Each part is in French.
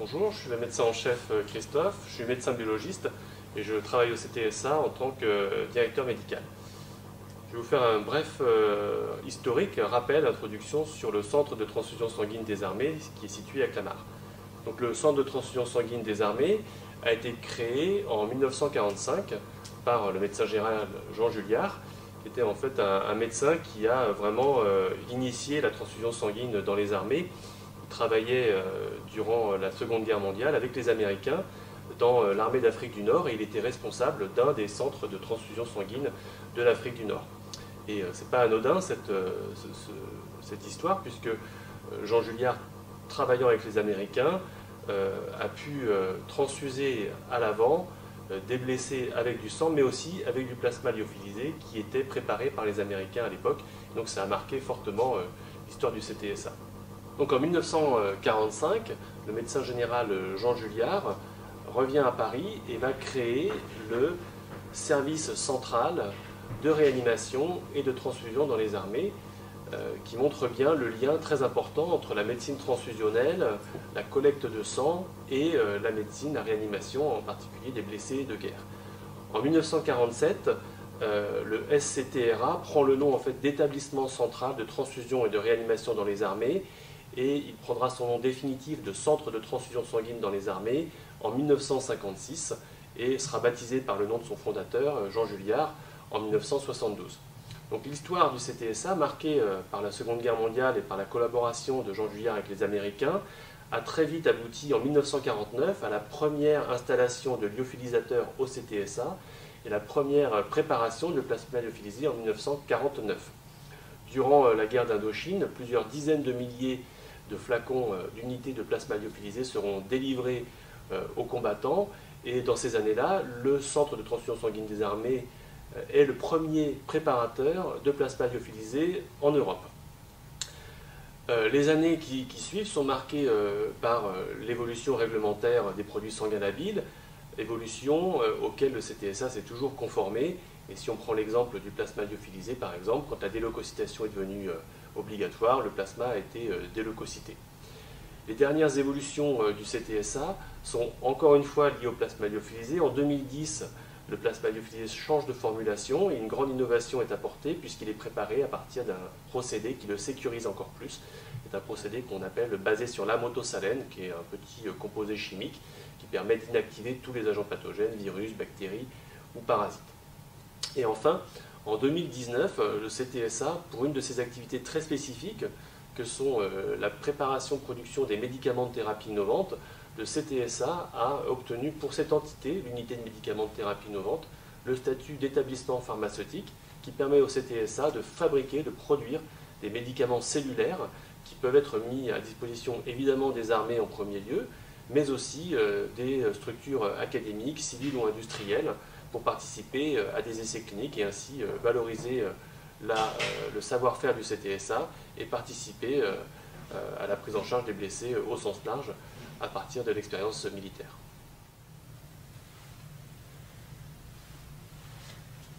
Bonjour, je suis le médecin en chef Christophe, je suis médecin biologiste et je travaille au CTSA en tant que directeur médical. Je vais vous faire un bref historique, rappel, introduction sur le centre de transfusion sanguine des armées qui est situé à Clamart. Donc, le centre de transfusion sanguine des armées a été créé en 1945 par le médecin général Jean Julliard, qui était en fait un médecin qui a vraiment initié la transfusion sanguine dans les armées. Il travaillait durant la Seconde Guerre mondiale avec les Américains dans l'armée d'Afrique du Nord et il était responsable d'un des centres de transfusion sanguine de l'Afrique du Nord. Et c'est pas anodin cette histoire, puisque Jean Julliard, travaillant avec les Américains, a pu transfuser à l'avant des blessés avec du sang, mais aussi avec du plasma lyophilisé qui était préparé par les Américains à l'époque. Donc ça a marqué fortement l'histoire du CTSA. Donc en 1945, le médecin général Jean Julliard revient à Paris et va créer le service central de réanimation et de transfusion dans les armées, qui montre bien le lien très important entre la médecine transfusionnelle, la collecte de sang et la médecine, la réanimation, en particulier des blessés de guerre. En 1947, le SCTRA prend le nom en fait, d'établissement central de transfusion et de réanimation dans les armées, et il prendra son nom définitif de centre de transfusion sanguine dans les armées en 1956 et sera baptisé par le nom de son fondateur, Jean Julliard, en 1972. Donc l'histoire du CTSA, marquée par la Seconde Guerre mondiale et par la collaboration de Jean Julliard avec les Américains, a très vite abouti en 1949 à la première installation de lyophilisateurs au CTSA et la première préparation de plasma lyophilisé en 1949. Durant la guerre d'Indochine, plusieurs dizaines de milliers de flacons d'unités de plasma lyophilisé seront délivrés aux combattants. Et dans ces années-là, le centre de transfusion sanguine des armées est le premier préparateur de plasma lyophilisé en Europe. Les années qui suivent sont marquées par l'évolution réglementaire des produits sanguins labiles, évolution auquel le CTSA s'est toujours conformé. Et si on prend l'exemple du plasma lyophilisé, par exemple, quand la déleucocytation est devenue obligatoire, le plasma a été déleucocité. Les dernières évolutions du CTSA sont encore une fois liées au plasma lyophilisé. En 2010, le plasma lyophilisé change de formulation et une grande innovation est apportée puisqu'il est préparé à partir d'un procédé qui le sécurise encore plus. C'est un procédé qu'on appelle basé sur l'amotosalène, qui est un petit composé chimique qui permet d'inactiver tous les agents pathogènes, virus, bactéries ou parasites. Et enfin, en 2019, le CTSA, pour une de ses activités très spécifiques, que sont la préparation-production des médicaments de thérapie innovante, le CTSA a obtenu pour cette entité, l'unité de médicaments de thérapie innovante, le statut d'établissement pharmaceutique qui permet au CTSA de fabriquer, de produire des médicaments cellulaires qui peuvent être mis à disposition évidemment des armées en premier lieu, mais aussi des structures académiques, civiles ou industrielles pour participer à des essais cliniques et ainsi valoriser le savoir-faire du CTSA et participer à la prise en charge des blessés au sens large à partir de l'expérience militaire.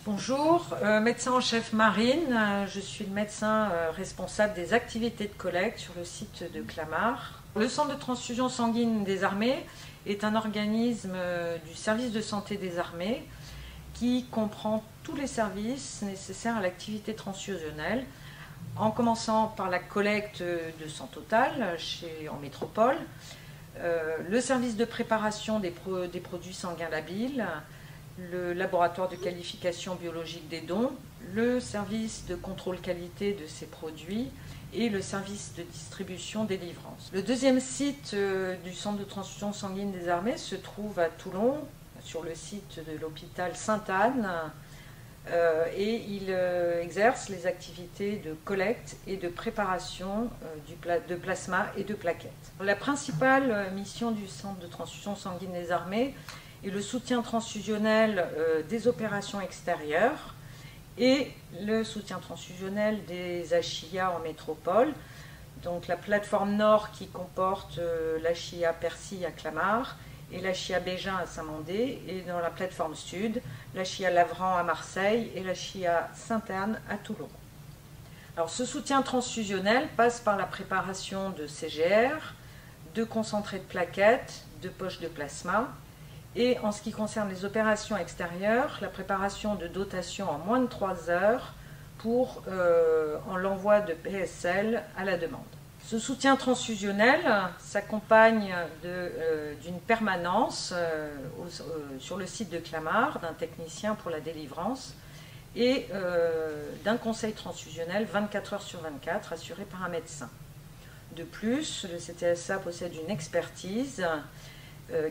Bonjour, médecin en chef marine, je suis le médecin responsable des activités de collecte sur le site de Clamart. Le centre de transfusion sanguine des armées est un organisme du service de santé des armées qui comprend tous les services nécessaires à l'activité transfusionnelle, en commençant par la collecte de sang total en métropole, le service de préparation des produits sanguins labiles, le laboratoire de qualification biologique des dons, le service de contrôle qualité de ces produits et le service de distribution délivrance. Le deuxième site du centre de transfusion sanguine des armées se trouve à Toulon, sur le site de l'hôpital Sainte-Anne, et il exerce les activités de collecte et de préparation de plasma et de plaquettes. La principale mission du centre de transfusion sanguine des armées est le soutien transfusionnel des opérations extérieures et le soutien transfusionnel des HIA en métropole. Donc la plateforme Nord qui comporte l'HIA Percy à Clamart et l'HIA Bégin à Saint-Mandé, et dans la plateforme Sud, l'HIA Lavran à Marseille et l'HIA Sainte-Anne à Toulon. Alors ce soutien transfusionnel passe par la préparation de CGR, 2 concentrés de plaquettes, 2 poches de plasma. Et en ce qui concerne les opérations extérieures, la préparation de dotation en moins de 3 heures pour l'envoi de PSL à la demande. Ce soutien transfusionnel s'accompagne d'une permanence sur le site de Clamart, d'un technicien pour la délivrance et d'un conseil transfusionnel 24 heures sur 24 assuré par un médecin. De plus, le CTSA possède une expertise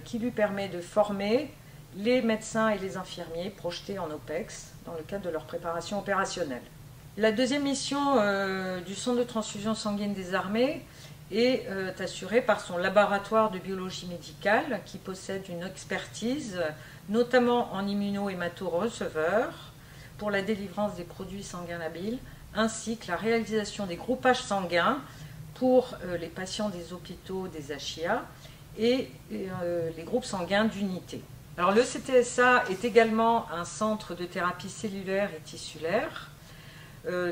qui lui permet de former les médecins et les infirmiers projetés en OPEX dans le cadre de leur préparation opérationnelle. La deuxième mission du centre de transfusion sanguine des armées est assurée par son laboratoire de biologie médicale qui possède une expertise, notamment en immuno-hémato-receveur, pour la délivrance des produits sanguins labiles, ainsi que la réalisation des groupages sanguins pour les patients des hôpitaux des HIA et les groupes sanguins d'unité. Alors le CTSA est également un centre de thérapie cellulaire et tissulaire.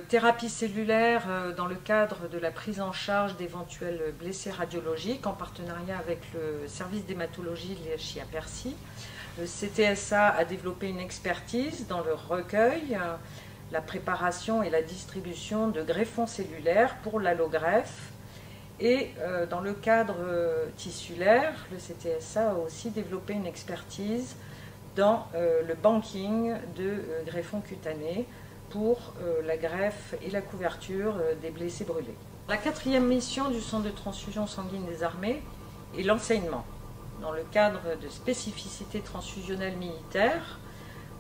Thérapie cellulaire dans le cadre de la prise en charge d'éventuels blessés radiologiques en partenariat avec le service d'hématologie de l'HIA Percy. Le CTSA a développé une expertise dans le recueil, la préparation et la distribution de greffons cellulaires pour l'allogreffe. Et dans le cadre tissulaire, le CTSA a aussi développé une expertise dans le banking de greffons cutanés pour la greffe et la couverture des blessés brûlés. La quatrième mission du centre de transfusion sanguine des armées est l'enseignement, dans le cadre de spécificités transfusionnelles militaires,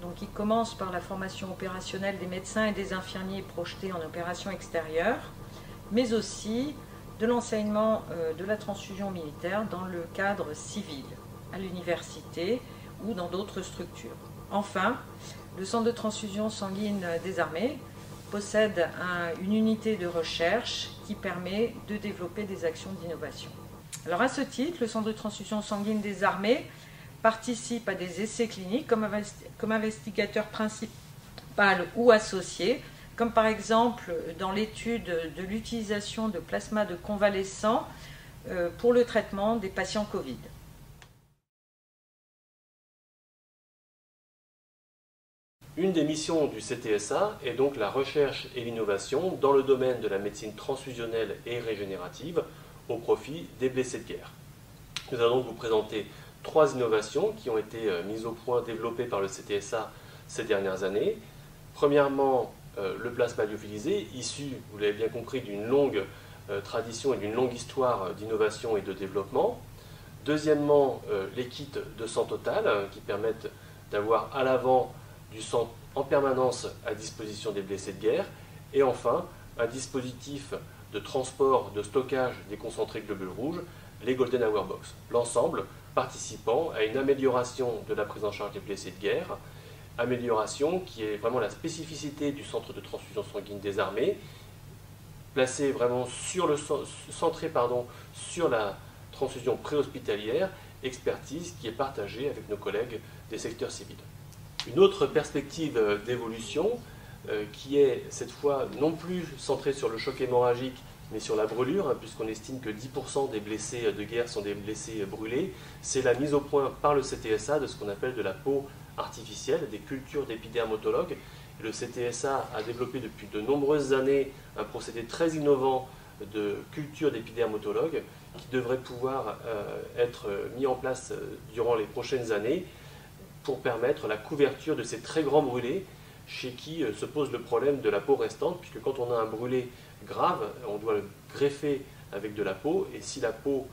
donc qui commence par la formation opérationnelle des médecins et des infirmiers projetés en opération extérieure, mais aussi de l'enseignement de la transfusion militaire dans le cadre civil, à l'université ou dans d'autres structures. Enfin, le centre de transfusion sanguine des armées possède une unité de recherche qui permet de développer des actions d'innovation. Alors à ce titre, le centre de transfusion sanguine des armées participe à des essais cliniques comme investigateur principal ou associé, comme par exemple dans l'étude de l'utilisation de plasma de convalescents pour le traitement des patients Covid. Une des missions du CTSA est donc la recherche et l'innovation dans le domaine de la médecine transfusionnelle et régénérative au profit des blessés de guerre. Nous allons donc vous présenter 3 innovations qui ont été mises au point, développées par le CTSA ces dernières années. Premièrement, le plasma lyophilisé, issu, vous l'avez bien compris, d'une longue tradition et d'une longue histoire d'innovation et de développement. Deuxièmement, les kits de sang total qui permettent d'avoir à l'avant du sang en permanence à disposition des blessés de guerre. Et enfin, un dispositif de transport, de stockage des concentrés globules rouges, les Golden Hour Box. L'ensemble participant à une amélioration de la prise en charge des blessés de guerre, amélioration qui est vraiment la spécificité du centre de transfusion sanguine des armées, placé vraiment centré sur la transfusion préhospitalière, expertise qui est partagée avec nos collègues des secteurs civils. Une autre perspective d'évolution qui est cette fois non plus centrée sur le choc hémorragique mais sur la brûlure, puisqu'on estime que 10% des blessés de guerre sont des blessés brûlés, c'est la mise au point par le CTSA de ce qu'on appelle de la peau artificielle, des cultures d'épidermotologues. Le CTSA a développé depuis de nombreuses années un procédé très innovant de culture d'épidermotologues qui devrait pouvoir être mis en place durant les prochaines années pour permettre la couverture de ces très grands brûlés chez qui se pose le problème de la peau restante, puisque quand on a un brûlé grave, on doit le greffer avec de la peau, et si la peau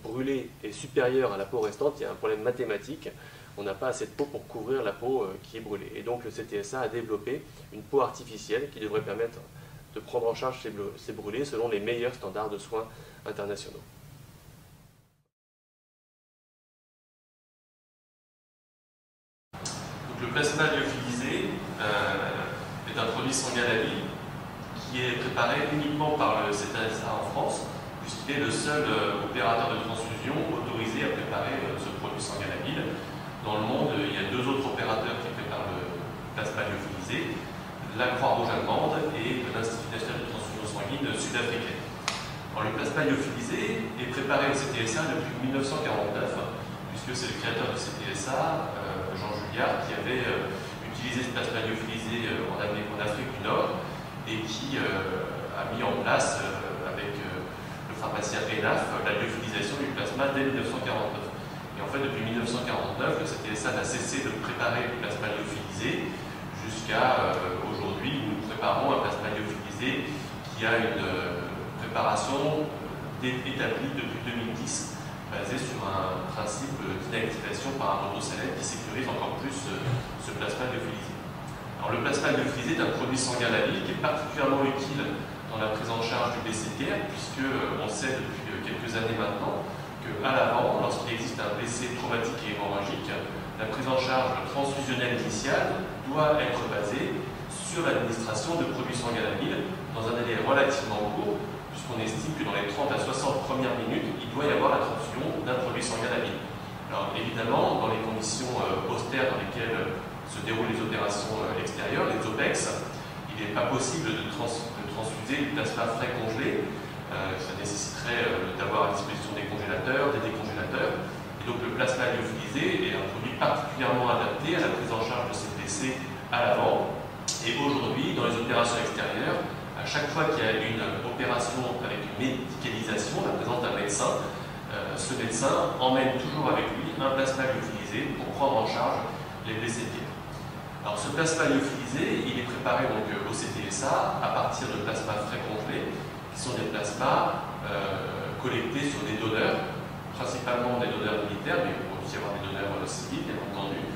brûlée est supérieure à la peau restante, il y a un problème mathématique, on n'a pas assez de peau pour couvrir la peau qui est brûlée. Et donc le CTSA a développé une peau artificielle qui devrait permettre de prendre en charge ces brûlés selon les meilleurs standards de soins internationaux. Donc, le plasma lyophilisé est un produit sanguin labile qui est préparé uniquement par le CTSA en France, puisqu'il est le seul opérateur de transfusion autorisé à préparer ce produit sanguin labile. Dans le monde, il y a 2 autres opérateurs qui préparent le plasma lyophilisé, la Croix-Rouge allemande et l'Institut national de transfusion sanguine sud-africaine. Alors, le plasma lyophilisé est préparé au CTSA depuis 1949, puisque c'est le créateur du CTSA, Jean Julliard, qui avait utilisé ce plasma lyophilisé en Afrique du Nord et qui a mis en place, avec le pharmacien ENAF, la lyophilisation du plasma dès 1949. Et en fait, depuis 1949, le CTSA n'a cessé de préparer le plasma lyophilisé jusqu'à aujourd'hui, où nous préparons un plasma lyophilisé qui a une préparation établie depuis 2010, basée sur un principe d'inactivation par un monosalène qui sécurise encore plus ce plasma lyophilisé. Alors, le plasma lyophilisé est un produit sanguin labile qui est particulièrement utile dans la prise en charge du blessé-pierre, puisqu'on sait depuis quelques années maintenant qu'à l'avant, lorsqu'il existe un blessé traumatique et hémorragique, la prise en charge transfusionnelle initiale doit être basée sur l'administration de produits sanguins labiles dans un délai relativement court, puisqu'on estime que dans les 30 à 60 premières minutes, il doit y avoir la transfusion d'un produit sanguin labile. Alors évidemment, dans les conditions austères dans lesquelles se déroulent les opérations extérieures, les OPEX, il n'est pas possible de transfuser du plasma frais congelé. Ça nécessiterait d'avoir à disposition des congélateurs, des décongélateurs. Et donc le plasma lyophilisé est un produit particulièrement adapté à la prise en charge de ces blessés à l'avant. Et aujourd'hui, dans les opérations extérieures, à chaque fois qu'il y a une opération avec une médicalisation, la présence d'un médecin, ce médecin emmène toujours avec lui un plasma lyophilisé pour prendre en charge les blessés-pierres. Alors ce plasma lyophilisé, il est préparé donc au CTSA à partir de plasma frais congelés, qui sont des plasmas collectés sur des donneurs, principalement des donneurs militaires, mais il peut aussi y avoir des donneurs civils, bien entendu,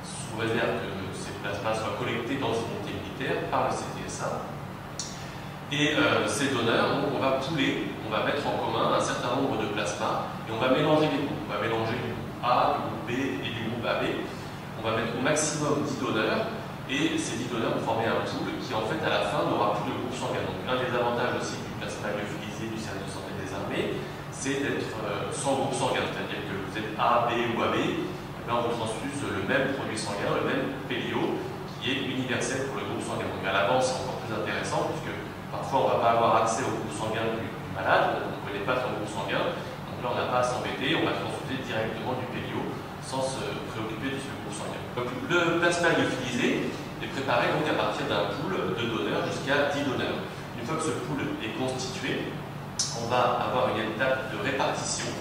sous réserve que ces plasmas soient collectés dans une unité militaire par le CTSA. Et ces donneurs, donc, on va pouler, on va mettre en commun un certain nombre de plasmas et on va mélanger les groupes. On va mélanger du groupe A, du groupe B et du groupe AB. On va mettre au maximum 10 donneurs et ces 10 donneurs vont former un pool qui, en fait, à la fin, n'aura plus de groupe sanguin. Donc, un des avantages aussi du plasma lyophilisé du service de santé des armées, c'est d'être sans groupe sanguin. C'est-à-dire que vous êtes A, B ou AB, on vous transfuse le même produit sanguin, le même pélio, qui est universel pour le groupe sanguin. Donc, à l'avance, c'est encore plus intéressant, puisque parfois, on ne va pas avoir accès au groupe sanguin du malade, on ne connaît pas son groupe sanguin, donc là, on n'a pas à s'embêter, on va transfuser directement du pélio sans se préoccuper de ce groupe sanguin. Donc, le plasma lyophilisé est préparé donc à partir d'un pool de donneurs jusqu'à 10 donneurs. Une fois que ce pool est constitué, on va avoir une étape de répartition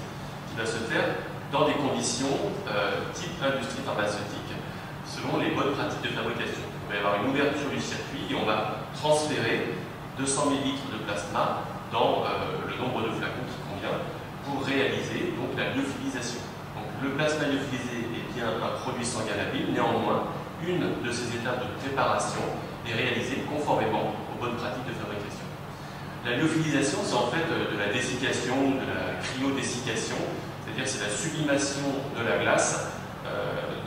qui va se faire dans des conditions type industrie pharmaceutique, selon les bonnes pratiques de fabrication. Il va y avoir une ouverture du circuit et on va transférer 200 ml de plasma dans le nombre de flacons qui convient pour réaliser donc la lyophilisation. Donc, le plasma lyophilisé est bien un produit sanguin labile, néanmoins, une de ces étapes de préparation est réalisée conformément aux bonnes pratiques de fabrication. La lyophilisation, c'est en fait de la dessiccation, de la cryodessiccation, c'est-à-dire c'est la sublimation de la glace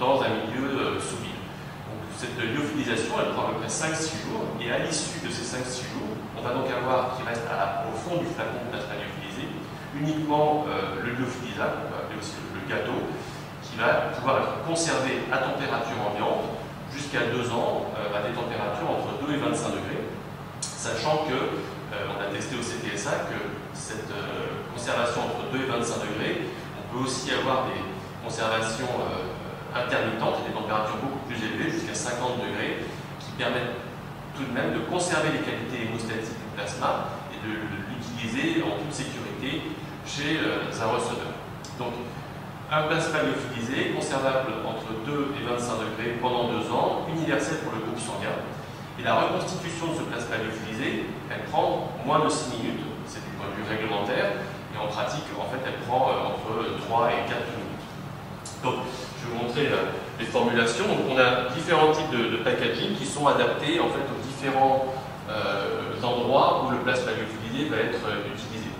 dans un milieu sous vide. Donc, cette lyophilisation, elle prend à peu près 5-6 jours, et à l'issue de ces 5-6 jours, on va donc avoir, qui reste au fond du flacon de plasma lyophilisé, uniquement le lyophilisable, on va appeler aussi le gâteau, qui va pouvoir être conservé à température ambiante jusqu'à 2 ans à des températures entre 2 et 25 degrés, sachant que on a testé au CTSA que cette conservation entre 2 et 25 degrés, on peut aussi avoir des conservations intermittentes et des températures beaucoup plus élevées, jusqu'à 50 degrés, qui permettent tout de même de conserver les qualités hémostatiques du plasma et de l'utiliser en toute sécurité chez un receveur. Donc, un plasma lyophilisé, conservable entre 2 et 25 degrés pendant 2 ans, universel pour le groupe sanguin. Et la reconstitution de ce plasma lyophilisé, elle prend moins de 6 minutes, c'est du point de vue réglementaire, et en pratique, en fait, elle prend entre 3 et 4 minutes. Donc, je vais vous montrer les formulations. Donc, on a différents types de packaging qui sont adaptés en fait, aux différents endroits où le plasma lyophilisé va être utilisé.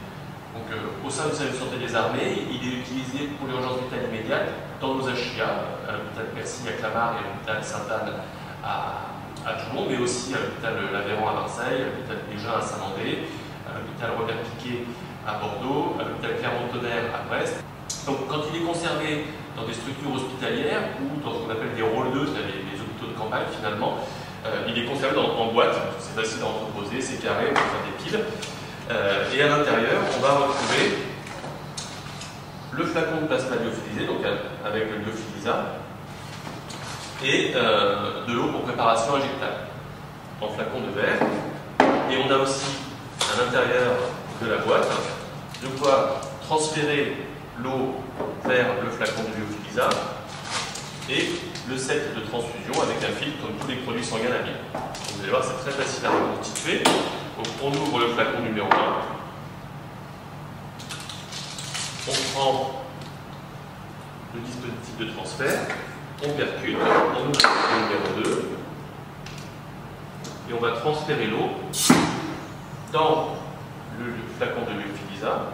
Donc, au sein du service de santé des armées, il est utilisé pour l'urgence vitale immédiate dans nos HIA, à l'hôpital Percy à Clamart et à l'hôpital Sainte-Anne à Toulon, mais aussi à l'hôpital L'Aveyron à Marseille, à l'hôpital Bégin à Saint-Mandé, à l'hôpital Robert Picquet à Bordeaux, à l'hôpital Clermont-Tonnerre à Brest. Donc, quand il est conservé dans des structures hospitalières ou dans ce qu'on appelle des rôleuses, les hôpitaux de campagne finalement, il est conservé en boîte, c'est facile à entreposer, c'est carré, on peut faire des piles. Et à l'intérieur, on le flacon de plasma lyophilisé, donc avec le lyophilisat, et de l'eau pour préparation injectable en flacon de verre. Et on a aussi à l'intérieur de la boîte de quoi transférer l'eau vers le flacon de lyophilisat et le set de transfusion avec un filtre comme tous les produits sanguins à vie. Vous allez voir, c'est très facile à reconstituer. Donc, on ouvre le flacon numéro 1. On prend le dispositif de transfert, on percute, on ouvre le flacon numéro 2 et on va transférer l'eau dans le flacon de lyophilisat.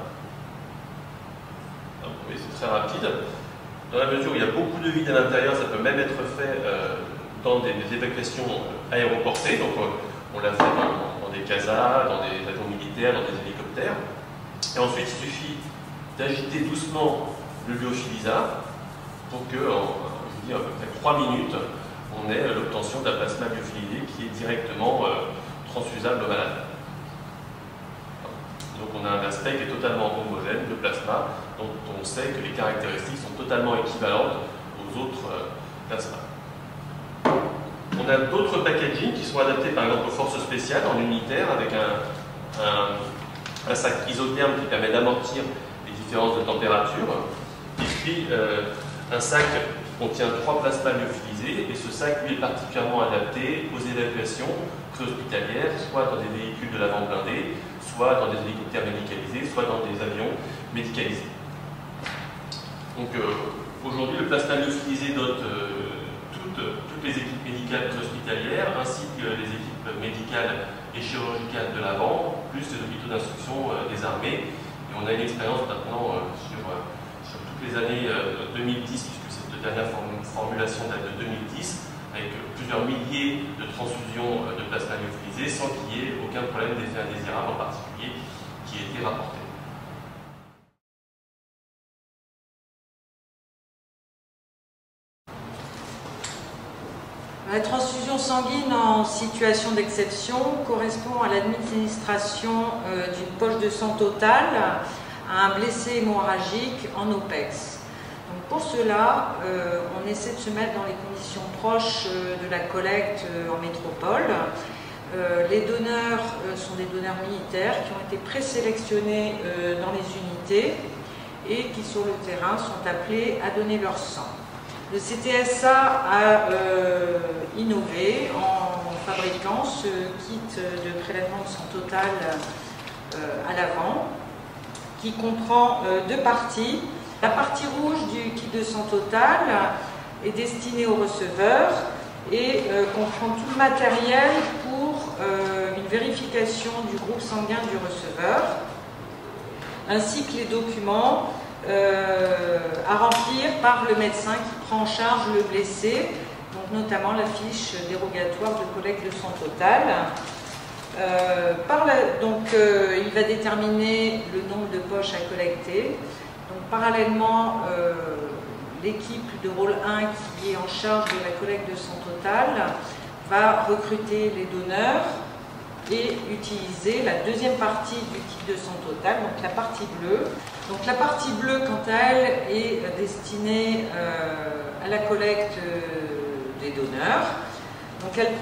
Oui, c'est très rapide. Dans la mesure où il y a beaucoup de vide à l'intérieur, ça peut même être fait dans des évacuations aéroportées. Donc on l'a fait dans des casas, dans des avions militaires, dans des hélicoptères. Et ensuite, il suffit d'agiter doucement le lyophilisat pour que, je vous dis, à peu près 3 minutes, on ait l'obtention d'un plasma lyophilisé qui est directement transfusable au malade. Donc on a un aspect qui est totalement homogène de plasma, dont on sait que les caractéristiques sont totalement équivalentes aux autres plasmas. On a d'autres packaging qui sont adaptés par exemple aux forces spéciales en unitaire avec un sac isotherme qui permet d'amortir les différences de température. Et puis un sac qui contient 3 plasmas lyophilisés et ce sac lui est particulièrement adapté aux évacuations préhospitalières, soit dans des véhicules de l'avant blindé, soit dans des hélicoptères médicalisés, soit dans des avions médicalisés. Donc aujourd'hui, le plasma lyophilisé dote toutes les équipes médicales préhospitalières, ainsi que les équipes médicales et chirurgicales de l'avant, plus les hôpitaux d'instruction des armées. Et on a une expérience maintenant sur toutes les années 2010, puisque cette dernière formulation date de 2010, avec plusieurs milliers de transfusions de plasma lyophilisé sans qu'il y ait aucun problème d'effet indésirable en particulier qui ait été rapporté. La transfusion sanguine en situation d'exception correspond à l'administration d'une poche de sang totale à un blessé hémorragique en OPEX. Donc pour cela, on essaie de se mettre dans les conditions proches de la collecte en métropole. Les donneurs sont des donneurs militaires qui ont été présélectionnés dans les unités et qui sur le terrain sont appelés à donner leur sang. Le CTSA a innové en fabriquant ce kit de prélèvement de sang total à l'avant qui comprend 2 parties. La partie rouge du kit de sang total est destinée au receveur et comprend tout le matériel pour une vérification du groupe sanguin du receveur, ainsi que les documents à remplir par le médecin qui prend en charge le blessé, donc notamment la fiche dérogatoire de collecte de sang total. Il va déterminer le nombre de poches à collecter. Donc, parallèlement, l'équipe de rôle 1 qui est en charge de la collecte de sang total va recruter les donneurs et utiliser la deuxième partie du kit de sang total, donc la partie bleue. Donc la partie bleue, quant à elle, est destinée à la collecte des donneurs. Donc elle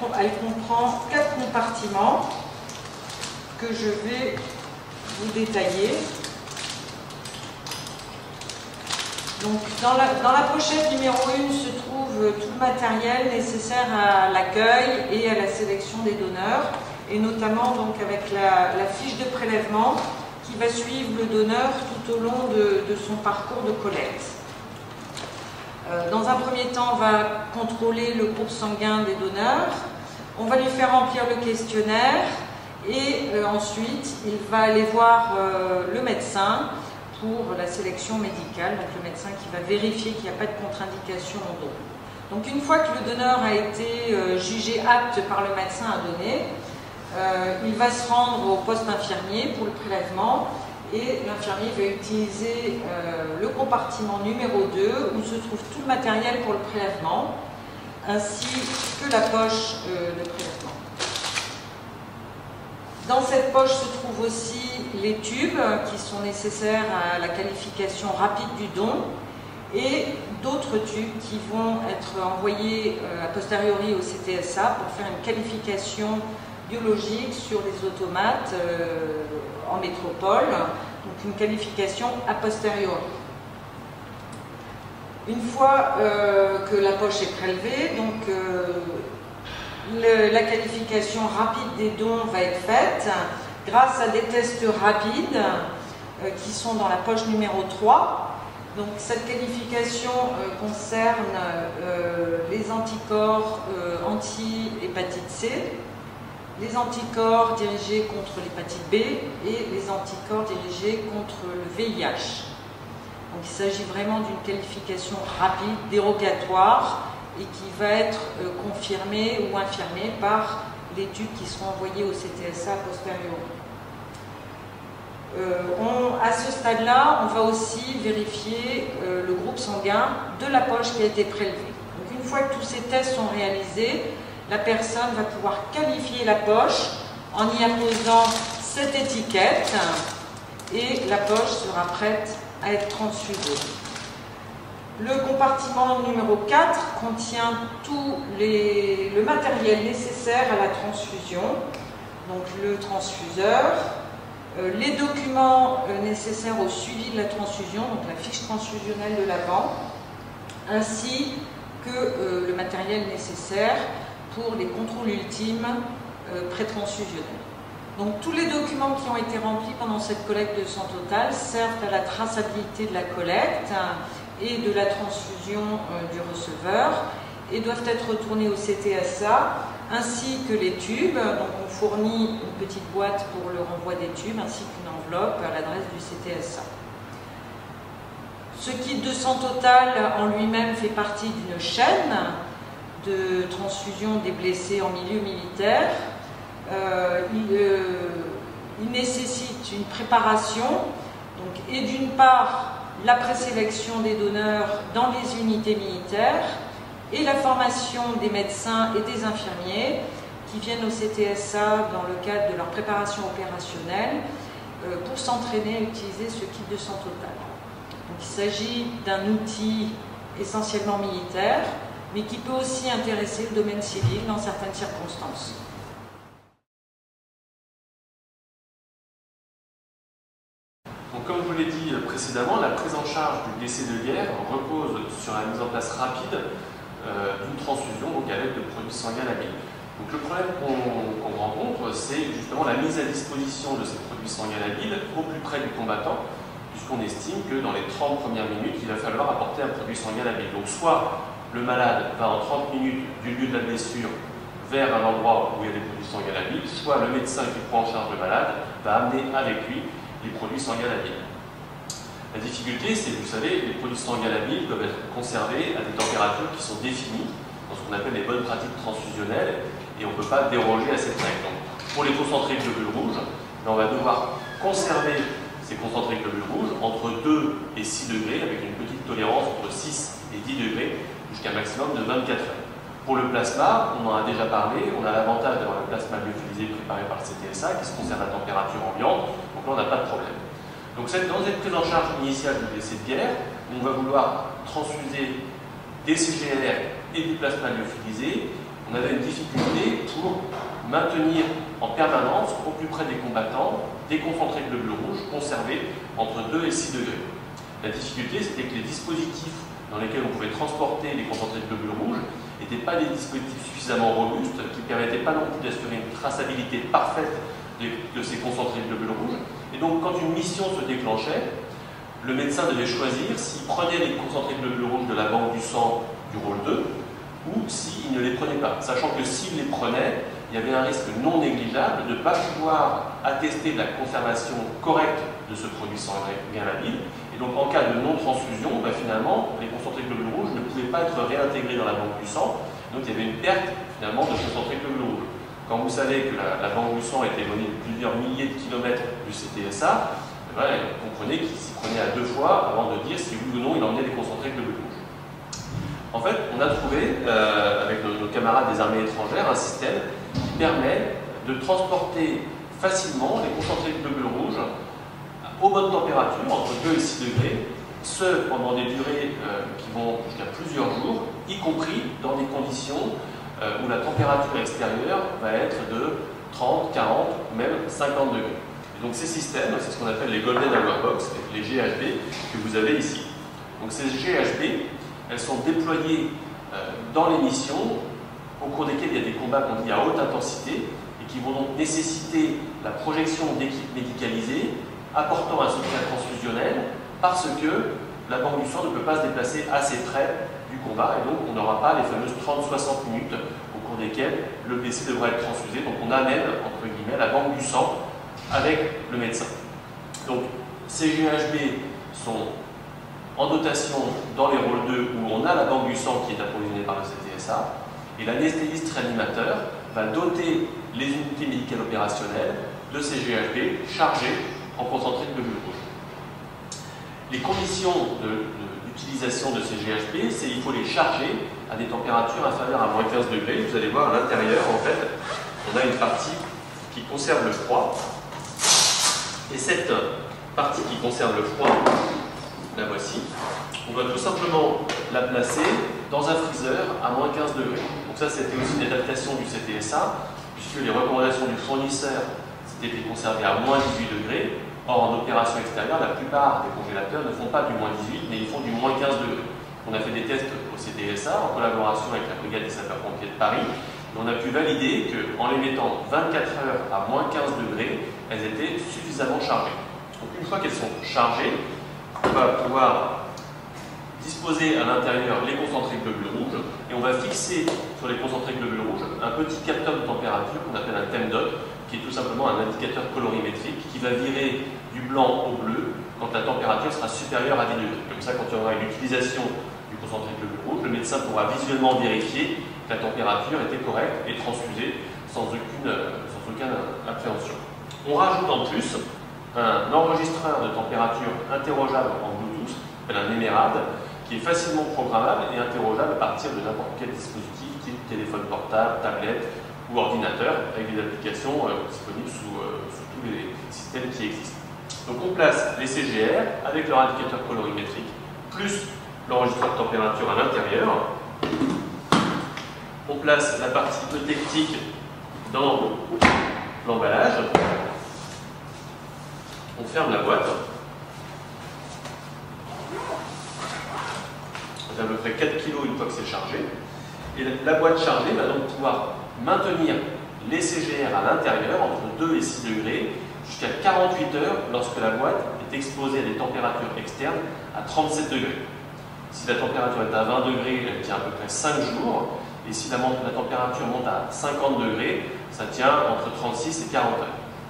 comprend 4 compartiments que je vais vous détailler. Donc, dans la pochette numéro 1 se trouve tout le matériel nécessaire à l'accueil et à la sélection des donneurs, et notamment donc, avec la fiche de prélèvement qui va suivre le donneur tout au long de son parcours de collecte. Dans un premier temps, on va contrôler le groupe sanguin des donneurs, on va lui faire remplir le questionnaire et ensuite il va aller voir le médecin pour la sélection médicale, donc le médecin qui va vérifier qu'il n'y a pas de contre-indication au don. Donc une fois que le donneur a été jugé apte par le médecin à donner, il va se rendre au poste infirmier pour le prélèvement et l'infirmier va utiliser le compartiment numéro 2 où se trouve tout le matériel pour le prélèvement ainsi que la poche de prélèvement. Dans cette poche se trouve aussi les tubes qui sont nécessaires à la qualification rapide du don et d'autres tubes qui vont être envoyés a posteriori au CTSA pour faire une qualification biologique sur les automates en métropole, donc une qualification a posteriori. Une fois que la poche est prélevée, donc la qualification rapide des dons va être faite grâce à des tests rapides qui sont dans la poche numéro 3. Donc cette qualification concerne les anticorps anti-hépatite C, les anticorps dirigés contre l'hépatite B et les anticorps dirigés contre le VIH. Donc il s'agit vraiment d'une qualification rapide, dérogatoire, et qui va être confirmée ou infirmée par les tubes qui seront envoyés au CTSA a posteriori. À ce stade-là, on va aussi vérifier le groupe sanguin de la poche qui a été prélevée. Donc, une fois que tous ces tests sont réalisés, la personne va pouvoir qualifier la poche en y apposant cette étiquette et la poche sera prête à être transfusée. Le compartiment numéro 4 contient tout le matériel nécessaire à la transfusion, donc le transfuseur, les documents nécessaires au suivi de la transfusion, donc la fiche transfusionnelle de l'avant, ainsi que le matériel nécessaire pour les contrôles ultimes pré-transfusionnels. Donc tous les documents qui ont été remplis pendant cette collecte de sang total servent à la traçabilité de la collecte et de la transfusion du receveur et doivent être retournés au CTSA ainsi que les tubes. Donc on fournit une petite boîte pour le renvoi des tubes ainsi qu'une enveloppe à l'adresse du CTSA. Ce kit de sang total en lui-même fait partie d'une chaîne de transfusion des blessés en milieu militaire. Il nécessite une préparation, donc, et d'une part la présélection des donneurs dans les unités militaires et la formation des médecins et des infirmiers qui viennent au CTSA dans le cadre de leur préparation opérationnelle pour s'entraîner à utiliser ce kit de sang total. Donc, il s'agit d'un outil essentiellement militaire, mais qui peut aussi intéresser le domaine civil dans certaines circonstances. Donc, comme je vous l'ai dit précédemment, la prise en charge du blessé de guerre repose sur la mise en place rapide d'une transfusion donc avec de produits sanguins labiles. Donc, le problème qu'on rencontre, c'est justement la mise à disposition de ces produits sanguins labiles au plus près du combattant, puisqu'on estime que dans les 30 premières minutes, il va falloir apporter un produit sanguin labile. Donc soit le malade va en 30 minutes du lieu de la blessure vers un endroit où il y a des produits sanguins labiles, soit le médecin qui prend en charge le malade va amener avec lui les produits sanguins labiles. La difficulté, c'est que vous savez, les produits sanguins labiles doivent être conservés à des températures qui sont définies dans ce qu'on appelle les bonnes pratiques transfusionnelles et on ne peut pas déroger à cette règle. Donc, pour les concentrés globules rouges, on va devoir conserver ces concentrés globules rouges entre 2 et 6 degrés avec une petite tolérance entre 6 et 10 degrés jusqu'à un maximum de 24 heures. Pour le plasma, on en a déjà parlé, on a l'avantage d'avoir le plasma lyophilisé préparé par le CTSA qui se conserve à température ambiante, donc là on n'a pas de problème. Donc dans cette prise en charge initiale du blessé de guerre, on va vouloir transfuser des CGLR et du plasma lyophilisé. On avait une difficulté pour maintenir en permanence, au plus près des combattants, des concentrés globules rouges conservés entre 2 et 6 degrés. La difficulté, c'était que les dispositifs dans lesquels on pouvait transporter les concentrés de globules rouges n'étaient pas des dispositifs suffisamment robustes, qui ne permettaient pas non plus d'assurer une traçabilité parfaite de ces concentrés de globules rouges. Et donc, quand une mission se déclenchait, le médecin devait choisir s'il prenait les concentrés de globules rouges de la banque du sang du rôle 2 ou s'il ne les prenait pas, sachant que s'il les prenait, il y avait un risque non négligeable de ne pas pouvoir attester de la conservation correcte de ce produit sanguin labile. Et donc, en cas de non-transfusion, finalement, les concentrés de globules rouges ne pouvaient pas être réintégrés dans la banque du sang. Donc, il y avait une perte, finalement, de concentrés de globules rouges. Quand vous savez que la banque du sang était éloignée de plusieurs milliers de kilomètres du CTSA, vous comprenez qu'il s'y prenait à 2 fois avant de dire si oui ou non il emmenait des concentrés de globules rouges. En fait, on a trouvé, avec nos camarades des armées étrangères, un système qui permet de transporter facilement les concentrés de globules rouges aux bonnes températures, entre 2 et 6 degrés, ce pendant des durées qui vont jusqu'à plusieurs jours, y compris dans des conditions où la température extérieure va être de 30, 40, même 50 degrés. Et donc ces systèmes, c'est ce qu'on appelle les Golden Hour Box, les GHB, que vous avez ici. Donc ces GHB, elles sont déployées dans les missions au cours desquelles il y a des combats qu'on dit à haute intensité et qui vont donc nécessiter la projection d'équipes médicalisées apportant un soutien transfusionnel parce que la banque du sang ne peut pas se déplacer assez près du combat et donc on n'aura pas les fameuses 30-60 minutes au cours desquelles le blessé devra être transfusé. Donc on amène, entre guillemets, la banque du sang avec le médecin. Donc ces GHB sont en dotation dans les rôles 2 où on a la banque du sang qui est approvisionnée par le CTSA et l'anesthésiste réanimateur va doter les unités médicales opérationnelles de ces GHB chargés en concentré de globules rouges. Les conditions d'utilisation de ces GHB, c'est qu'il faut les charger à des températures inférieures à moins 15 degrés. Vous allez voir à l'intérieur, en fait, on a une partie qui conserve le froid. Et cette partie qui conserve le froid, la voici. On va tout simplement la placer dans un freezer à moins 15 degrés. Donc ça, c'était aussi une adaptation du CTSA, puisque les recommandations du fournisseur, c'était de les conserver à moins 18 degrés. Or, en opération extérieure, la plupart des congélateurs ne font pas du moins 18, mais ils font du moins 15 degrés. On a fait des tests au CTSA en collaboration avec la brigade des sapeurs-pompiers de Paris. Et on a pu valider qu'en les mettant 24 heures à moins 15 degrés, elles étaient suffisamment chargées. Donc une fois qu'elles sont chargées, on va pouvoir disposer à l'intérieur les concentrés globules rouges et on va fixer sur les concentrés globules rouges un petit capteur de température qu'on appelle un TEMDOT, qui est tout simplement un indicateur colorimétrique qui va virer du blanc au bleu quand la température sera supérieure à 10 degrés. Comme ça, quand il y aura une utilisation du concentré globule rouge, le médecin pourra visuellement vérifier que la température était correcte et transfusée sans aucune appréhension. On rajoute en plus un enregistreur de température interrogeable en Bluetooth, un émerade, qui est facilement programmable et interrogeable à partir de n'importe quel dispositif, type téléphone portable, tablette ou ordinateur, avec des applications disponibles sous tous les systèmes qui existent. Donc on place les CGR avec leur indicateur colorimétrique, plus l'enregistreur de température à l'intérieur. On place la partie eutectique dans l'emballage. On ferme la boîte. C'est à peu près 4 kg une fois que c'est chargé. Et la boîte chargée va donc pouvoir maintenir les CGR à l'intérieur entre 2 et 6 degrés jusqu'à 48 heures lorsque la boîte est exposée à des températures externes à 37 degrés. Si la température est à 20 degrés, elle tient à peu près 5 jours. Et si la température monte à 50 degrés, ça tient entre 36 et 40 heures.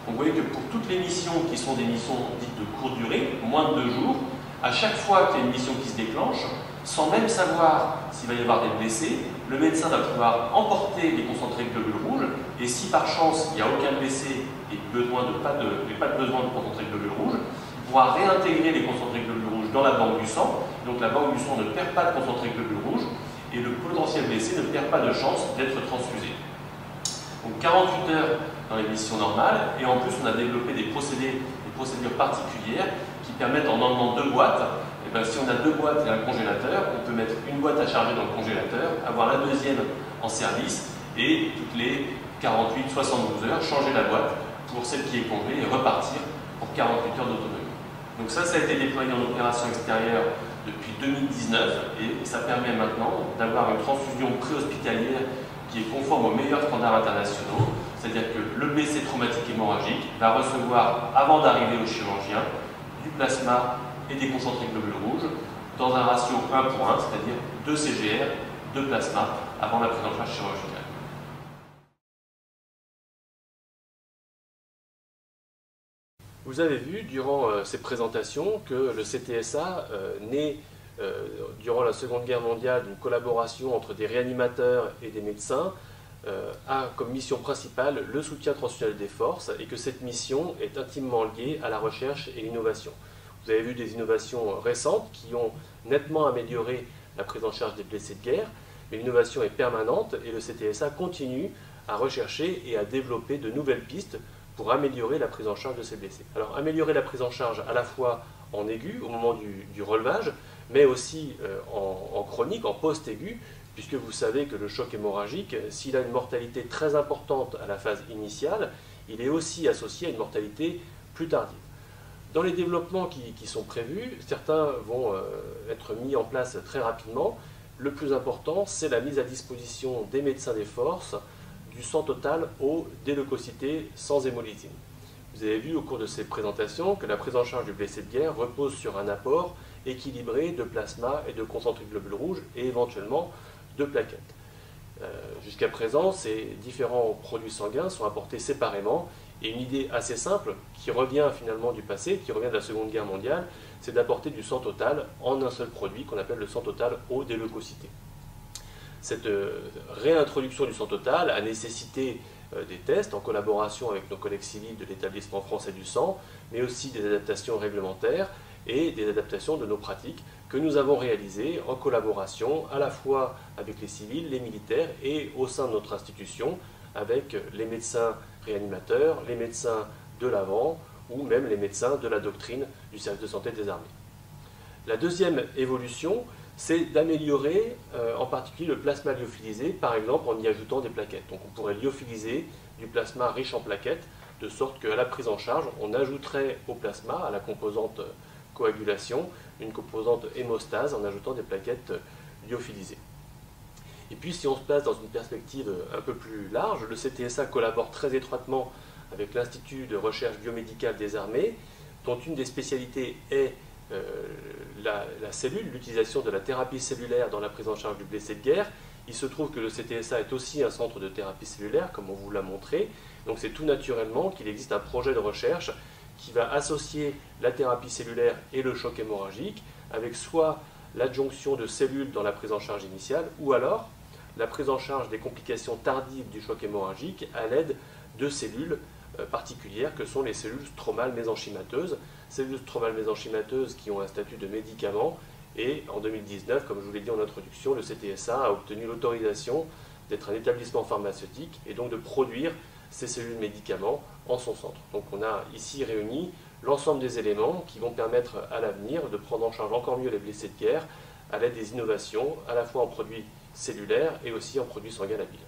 Donc vous voyez que pour toutes les missions qui sont des missions dites de courte durée, moins de 2 jours, à chaque fois qu'il y a une mission qui se déclenche, sans même savoir s'il va y avoir des blessés, le médecin va pouvoir emporter les concentrés de globules rouges et si par chance il n'y a aucun blessé et pas de besoin de concentrés de globules rouges, il pourra réintégrer les concentrés de globules rouges dans la banque du sang. Donc la banque du sang ne perd pas de concentrés de globules rouges et le potentiel blessé ne perd pas de chance d'être transfusé. Donc 48 heures dans les missions normales et en plus on a développé des procédures particulières qui permettent en emmenant 2 boîtes. Et bien, si on a 2 boîtes et un congélateur, on peut mettre une boîte à charger dans le congélateur, avoir la deuxième en service et toutes les 48-72 heures changer la boîte pour celle qui est congelée et repartir pour 48 heures d'autonomie. Donc ça a été déployé en opération extérieure depuis 2019 et ça permet maintenant d'avoir une transfusion préhospitalière qui est conforme aux meilleurs standards internationaux, c'est-à-dire que le blessé traumatique hémorragique va recevoir, avant d'arriver au chirurgien, du plasma et des concentrés de globules rouges dans un ratio 1 pour 1, c'est-à-dire 2 CGR, 2 plasma avant la prise en charge chirurgicale. Vous avez vu durant ces présentations que le CTSA naît durant la Seconde Guerre mondiale d'une collaboration entre des réanimateurs et des médecins a comme mission principale le soutien transfusionnel des forces et que cette mission est intimement liée à la recherche et l'innovation. Vous avez vu des innovations récentes qui ont nettement amélioré la prise en charge des blessés de guerre, mais l'innovation est permanente et le CTSA continue à rechercher et à développer de nouvelles pistes pour améliorer la prise en charge de ces blessés. Alors améliorer la prise en charge à la fois en aigu, au moment du relevage, mais aussi en chronique, en post-aigu, puisque vous savez que le choc hémorragique, s'il a une mortalité très importante à la phase initiale, il est aussi associé à une mortalité plus tardive. Dans les développements qui sont prévus, certains vont être mis en place très rapidement. Le plus important, c'est la mise à disposition des médecins des forces du sang total aux déleucocytés sans hémolytine. Vous avez vu au cours de ces présentations que la prise en charge du blessé de guerre repose sur un apport équilibré de plasma et de concentrés de globules rouges et éventuellement de plaquettes. Jusqu'à présent, ces différents produits sanguins sont apportés séparément et une idée assez simple qui revient finalement du passé, qui revient de la Seconde Guerre mondiale, c'est d'apporter du sang total en un seul produit qu'on appelle le sang total aux déleucocytés. Cette réintroduction du sang total a nécessité des tests en collaboration avec nos collègues civils de l'établissement français du sang, mais aussi des adaptations réglementaires et des adaptations de nos pratiques que nous avons réalisées en collaboration à la fois avec les civils, les militaires et au sein de notre institution avec les médecins réanimateurs, les médecins de l'avant ou même les médecins de la doctrine du service de santé des armées. La deuxième évolution, c'est d'améliorer en particulier le plasma lyophilisé, par exemple en y ajoutant des plaquettes. Donc on pourrait lyophiliser du plasma riche en plaquettes, de sorte qu'à la prise en charge, on ajouterait au plasma, à la composante coagulation, une composante hémostase en ajoutant des plaquettes lyophilisées. Et puis si on se place dans une perspective un peu plus large, le CTSA collabore très étroitement avec l'Institut de recherche biomédicale des armées, dont une des spécialités est la cellule, l'utilisation de la thérapie cellulaire dans la prise en charge du blessé de guerre. Il se trouve que le CTSA est aussi un centre de thérapie cellulaire, comme on vous l'a montré, donc c'est tout naturellement qu'il existe un projet de recherche qui va associer la thérapie cellulaire et le choc hémorragique, avec soit l'adjonction de cellules dans la prise en charge initiale, ou alors la prise en charge des complications tardives du choc hémorragique à l'aide de cellules particulières que sont les cellules stromales mésenchymateuses. Cellules stromales mésenchymateuses qui ont un statut de médicament et en 2019, comme je vous l'ai dit en introduction, le CTSA a obtenu l'autorisation d'être un établissement pharmaceutique et donc de produire ces cellules médicaments en son centre. Donc on a ici réuni l'ensemble des éléments qui vont permettre à l'avenir de prendre en charge encore mieux les blessés de guerre à l'aide des innovations, à la fois en produits cellulaires et aussi en produits sanguins labiles.